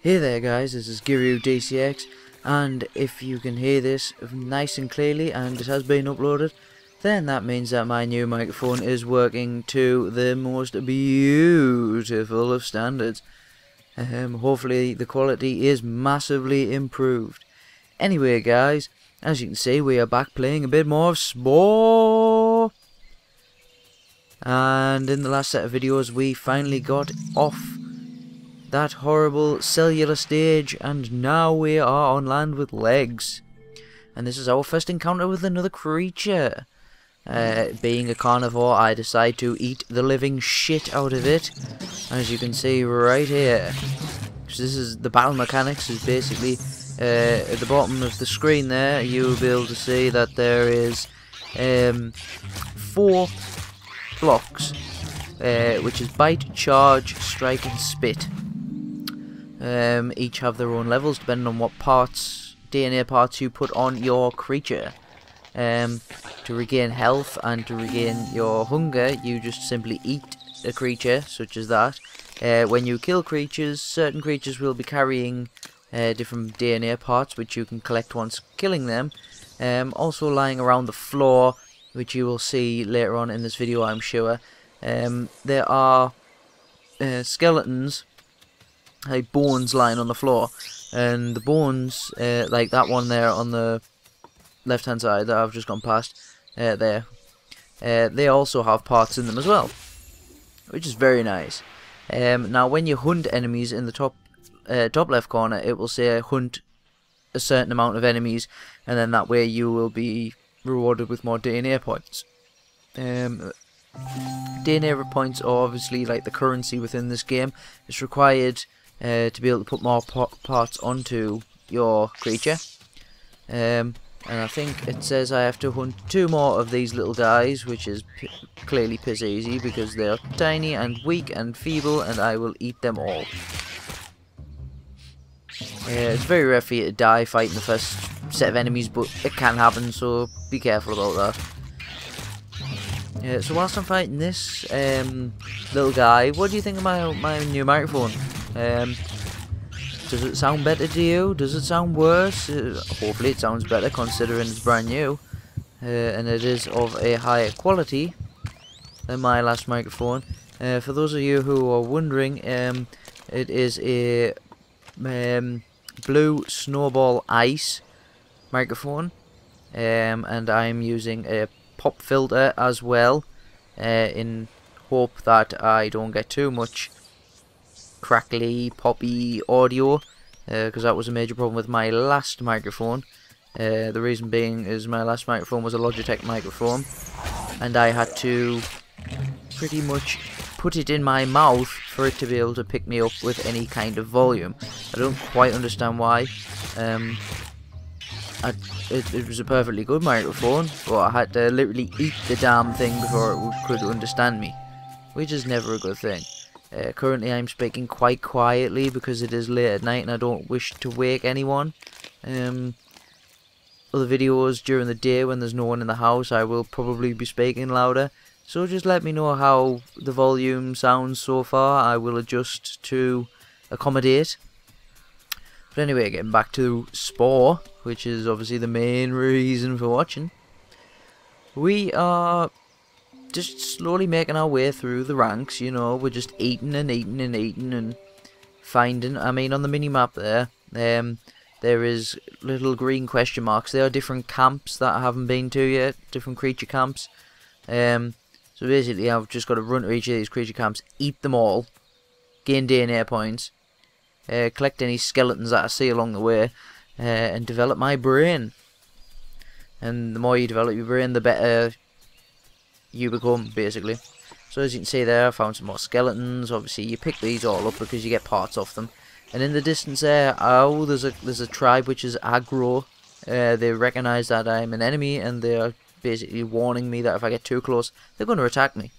Hey there guys, this is Guru DCX, and if you can hear this nice and clearly and it has been uploaded, then that means that my new microphone is working to the most beautiful of standards. Hopefully the quality is massively improved. Anyway guys, as you can see, we are back playing a bit more of Spore. And in the last set of videos we finally got off that horrible cellular stage, and now we are on land with legs. And this is our first encounter with another creature. Being a carnivore, I decide to eat the living shit out of it, as you can see right here. So this is the battle mechanics. Is basically at the bottom of the screen there, you'll be able to see that there is 4 blocks, which is bite, charge, strike, and spit. Each have their own levels depending on what DNA parts you put on your creature. To regain health and to regain your hunger, you just simply eat a creature such as that. When you kill creatures, certain creatures will be carrying different DNA parts which you can collect once killing them. Also lying around the floor, which you will see later on in this video, I'm sure. There are skeletons, like bones lying on the floor, and the bones, like that one there on the left hand side that I've just gone past, there, they also have parts in them as well, which is very nice. Now when you hunt enemies in the top left corner, it will say hunt a certain amount of enemies, and then that way you will be rewarded with more DNA points. DNA points are obviously like the currency within this game. It's required to be able to put more parts onto your creature. And I think it says I have to hunt 2 more of these little guys, which is clearly piss easy because they are tiny and weak and feeble, and I will eat them all. It's very rare for you to die fighting the first set of enemies, but it can happen, so be careful about that. So whilst I'm fighting this little guy, what do you think of my new microphone? Does it sound better to you? Does it sound worse? Hopefully it sounds better considering it's brand new, and it is of a higher quality than my last microphone. For those of you who are wondering, it is a blue snowball ice microphone, and I'm using a pop filter as well, in hope that I don't get too much crackly, poppy audio, because that was a major problem with my last microphone. The reason being is my last microphone was a Logitech microphone, and I had to pretty much put it in my mouth for it to be able to pick me up with any kind of volume. I don't quite understand why. It was a perfectly good microphone, but I had to literally eat the damn thing before it could understand me, which is never a good thing. Currently I'm speaking quite quietly because it is late at night and I don't wish to wake anyone. Other videos during the day when there's no one in the house, I will probably be speaking louder. So just let me know how the volume sounds so far. I will adjust to accommodate. But anyway, getting back to Spore, which is obviously the main reason for watching. We are just slowly making our way through the ranks, you know. We're just eating and eating and eating and finding. I mean, on the mini-map there, there is little green question marks. There are different camps that I haven't been to yet, different creature camps. So basically I've just got to run to each of these creature camps, eat them all, gain DNA points, collect any skeletons that I see along the way, and develop my brain. And the more you develop your brain, the better you become, basically. So as you can see there, I found some more skeletons. Obviously you pick these all up because you get parts off them. And in the distance there, oh, there's a tribe which is aggro. They recognise that I'm an enemy, and they are basically warning me that if I get too close, they're going to attack me.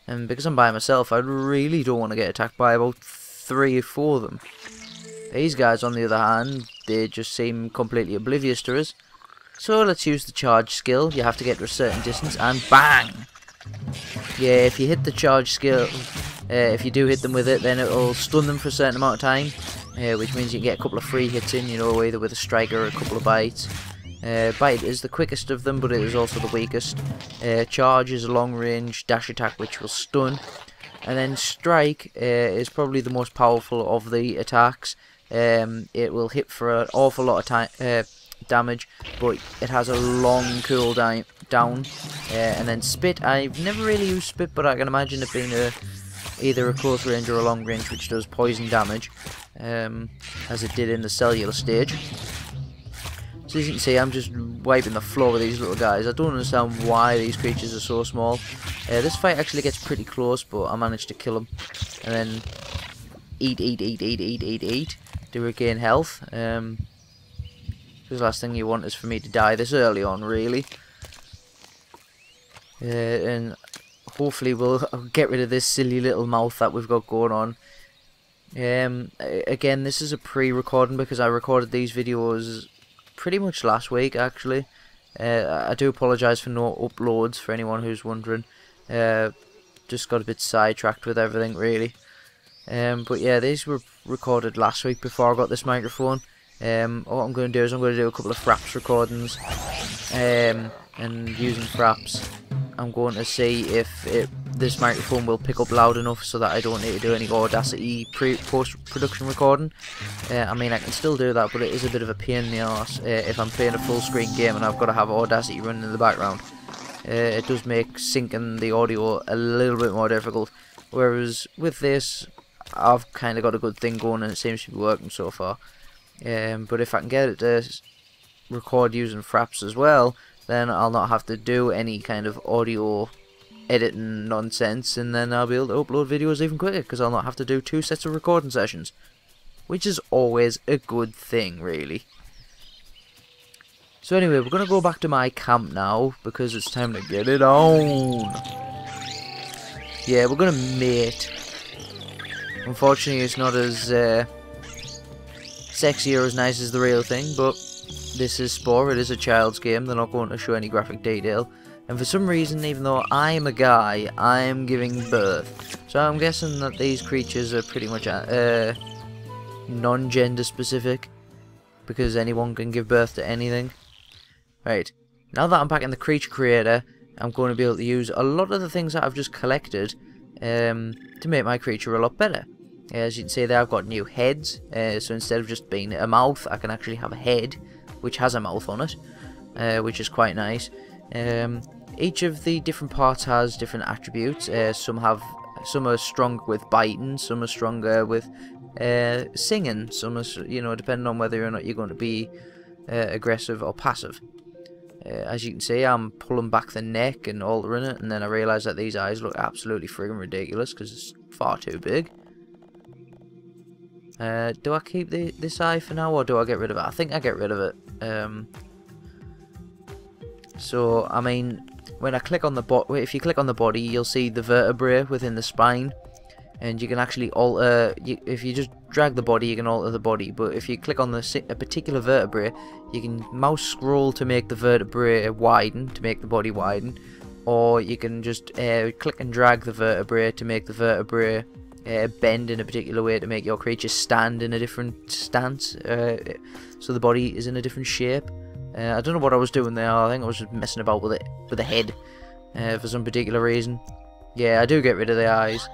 And because I'm by myself, I really don't want to get attacked by about 3 or 4 of them. These guys, on the other hand, they just seem completely oblivious to us. So let's use the charge skill. You have to get to a certain distance, and bang! Yeah, if you hit the charge skill If you do hit them with it, then it'll stun them for a certain amount of time, which means you can get a couple of free hits in, you know, either with a strike or a couple of bites. Bite is the quickest of them, but it is also the weakest. Charge is a long range dash attack which will stun. And then strike is probably the most powerful of the attacks. It will hit for an awful lot of damage, but it has a long cooldown. And then spit, I've never really used spit, but I can imagine it being either a close range or a long range, which does poison damage, as it did in the cellular stage. So as you can see, I'm just wiping the floor with these little guys. I don't understand why these creatures are so small. This fight actually gets pretty close, but I managed to kill them. And then eat to regain health. Because the last thing you want is for me to die this early on, really. And hopefully we'll get rid of this silly little mouth that we've got going on. Again, this is a pre-recording because I recorded these videos pretty much last week, actually. I do apologise for no uploads, for anyone who's wondering. Just got a bit sidetracked with everything, really. But yeah, these were recorded last week before I got this microphone. What I'm going to do is I'm going to do a couple of Fraps recordings. And using Fraps, I'm going to see if this microphone will pick up loud enough so that I don't need to do any Audacity post-production recording. I mean, I can still do that, but it is a bit of a pain in the arse if I'm playing a full-screen game and I've got to have Audacity running in the background. It does make syncing the audio a little bit more difficult, whereas with this, I've kind of got a good thing going and it seems to be working so far. But if I can get it to record using Fraps as well, then I'll not have to do any kind of audio editing nonsense, and then I'll be able to upload videos even quicker because I'll not have to do 2 sets of recording sessions, which is always a good thing, really. So anyway, we're going to go back to my camp now because it's time to get it on. Yeah, we're going to mate. Unfortunately, it's not as sexy or as nice as the real thing, but this is Spore. It is a child's game. They're not going to show any graphic detail. And for some reason, even though I'm a guy, I'm giving birth. So I'm guessing that these creatures are pretty much non-gender specific, because anyone can give birth to anything. Right, now that I'm back in the creature creator, I'm going to be able to use a lot of the things that I've just collected to make my creature a lot better. As you can see there, I've got new heads, so instead of just being a mouth, I can actually have a head which has a mouth on it, which is quite nice. Each of the different parts has different attributes. Some are stronger with biting, some are stronger with singing, some are, you know, depending on whether or not you're going to be aggressive or passive. As you can see, I'm pulling back the neck and altering it, and then I realise that these eyes look absolutely friggin' ridiculous because it's far too big. Do I keep this eye for now, or do I get rid of it? I think I get rid of it. So, I mean, when I click on the if you click on the body, you'll see the vertebrae within the spine, and you can actually alter. If you just drag the body, you can alter the body. But if you click on a particular vertebrae, you can mouse scroll to make the vertebrae widen, to make the body widen, or you can just click and drag the vertebrae to make the vertebrae bend in a particular way to make your creature stand in a different stance, so the body is in a different shape. I don't know what I was doing there. I think I was just messing about with it, with the head, for some particular reason. Yeah, I do get rid of the eyes,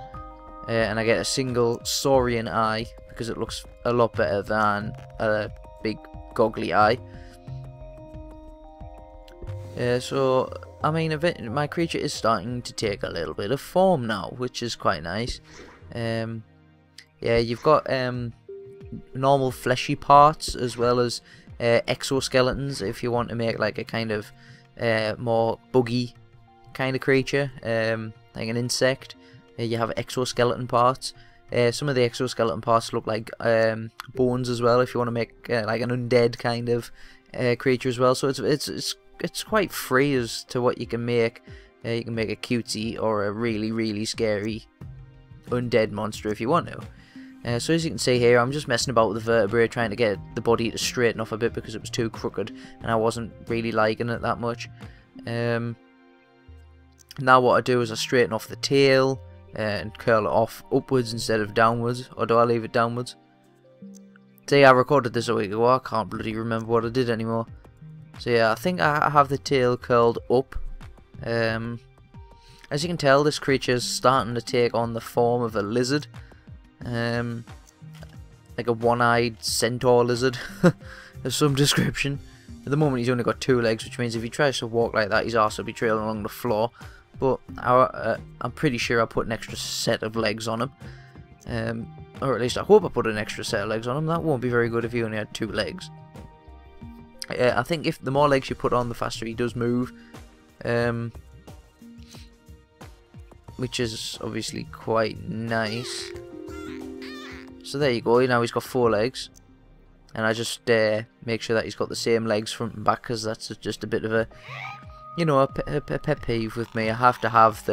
and I get a single saurian eye because it looks a lot better than a big goggly eye. So, I mean, my creature is starting to take a little bit of form now, which is quite nice. Yeah, you've got normal fleshy parts as well as exoskeletons if you want to make like a kind of more buggy kind of creature, like an insect. You have exoskeleton parts. Some of the exoskeleton parts look like bones as well if you want to make like an undead kind of creature as well. So it's quite free as to what you can make. You can make a cutesy or a really scary undead monster if you want to. So as you can see here, I'm just messing about with the vertebrae, trying to get the body to straighten off a bit because it was too crooked and I wasn't really liking it that much. Now what I do is I straighten off the tail, and curl it off upwards instead of downwards, or do I leave it downwards? See, I recorded this a week ago, I can't bloody remember what I did anymore. So yeah, I think I have the tail curled up. As you can tell, this creature is starting to take on the form of a lizard. Like a one-eyed centaur lizard of some description. At the moment he's only got 2 legs, which means if he tries to walk like that, his arse will be trailing along the floor. But I'm pretty sure I put an extra set of legs on him. Or at least I hope I put an extra set of legs on him. That won't be very good if he only had 2 legs. I think if the more legs you put on, the faster he does move. Which is obviously quite nice. So there you go, now he's got 4 legs. And I just make sure that he's got the same legs front and back, because that's just a bit of a, you know, a pet peeve with me. I have to have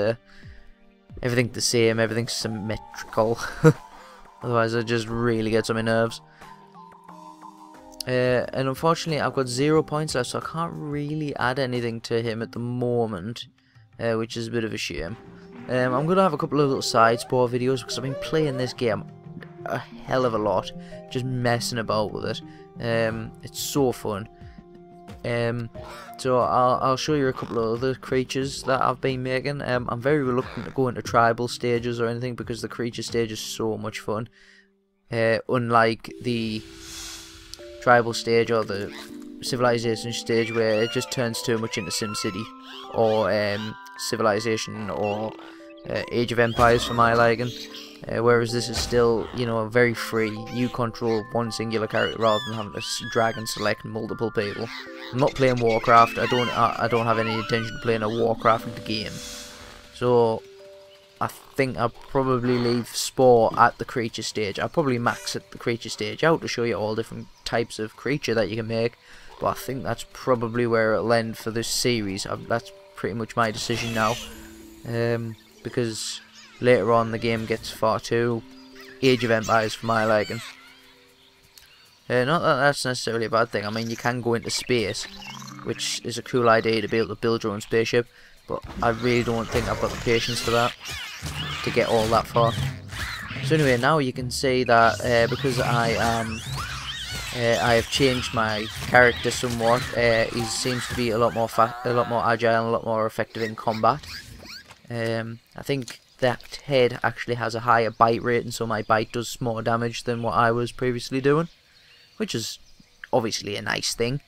everything the same, everything symmetrical. Otherwise it just really gets on my nerves. And unfortunately I've got 0 points left, so I can't really add anything to him at the moment. Which is a bit of a shame. I'm going to have a couple of little side Spore videos, because I've been playing this game a hell of a lot, just messing about with it. It's so fun. So I'll show you a couple of other creatures that I've been making. I'm very reluctant to go into tribal stages or anything, because the creature stage is so much fun. Unlike the tribal stage or the civilization stage, where it just turns too much into SimCity or Civilization or Age of Empires for my liking. Whereas this is still, you know, very free. You control one singular character rather than having to drag and select multiple people. I'm not playing Warcraft. I don't have any intention of playing a Warcraft game. So I think I'll probably leave Spore at the creature stage. I'll probably max at the creature stage out to show you all different types of creature that you can make. But I think that's probably where it'll end for this series. That's pretty much my decision now. Because later on the game gets far too Age of Empires for my liking. Not that that's necessarily a bad thing. I mean, you can go into space, which is a cool idea to be able to build your own spaceship, but I really don't think I've got the patience for that, to get all that far. So anyway, now you can see that because I have changed my character somewhat. He seems to be a lot more agile and a lot more effective in combat. I think that head actually has a higher bite rate, and so my bite does more damage than what I was previously doing, which is obviously a nice thing.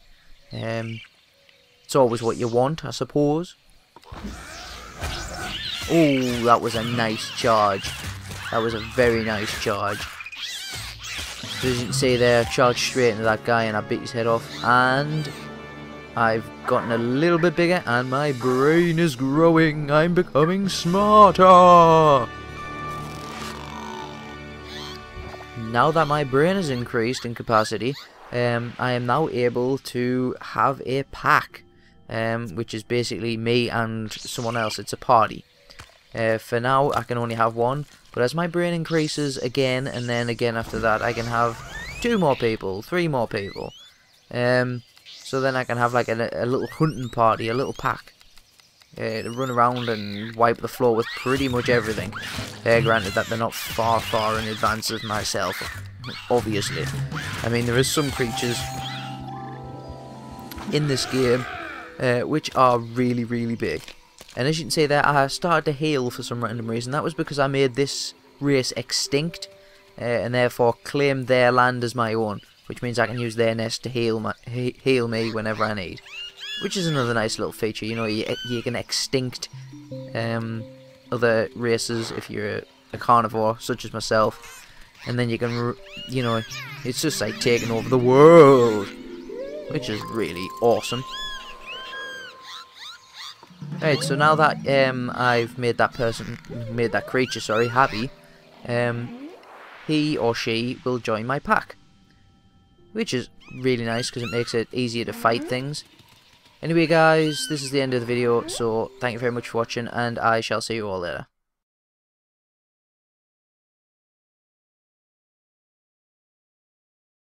It's always what you want, I suppose. Oh, that was a nice charge. That was a very nice charge. So as you can see there, charged straight into that guy and I bit his head off, and I've gotten a little bit bigger and my brain is growing. I'm becoming smarter. Now that my brain has increased in capacity, I am now able to have a pack, which is basically me and someone else. It's a party. For now I can only have one, but as my brain increases again and then again after that, I can have 2 more people, 3 more people. So then I can have like a little hunting party, a little pack, to run around and wipe the floor with pretty much everything. Granted that they're not far in advance of myself, obviously. I mean, there is some creatures in this game which are really big. And as you can see there, I started to heal for some random reason. That was because I made this race extinct, and therefore claimed their land as my own, which means I can use their nest to heal me whenever I need. Which is another nice little feature. You know, you can extinct other races if you're a carnivore, such as myself, and then you can, you know, it's just like taking over the world, which is really awesome. Right, so now that I've made that creature, happy, he or she will join my pack, which is really nice because it makes it easier to fight things. Anyway guys, this is the end of the video, so thank you very much for watching, and I shall see you all later.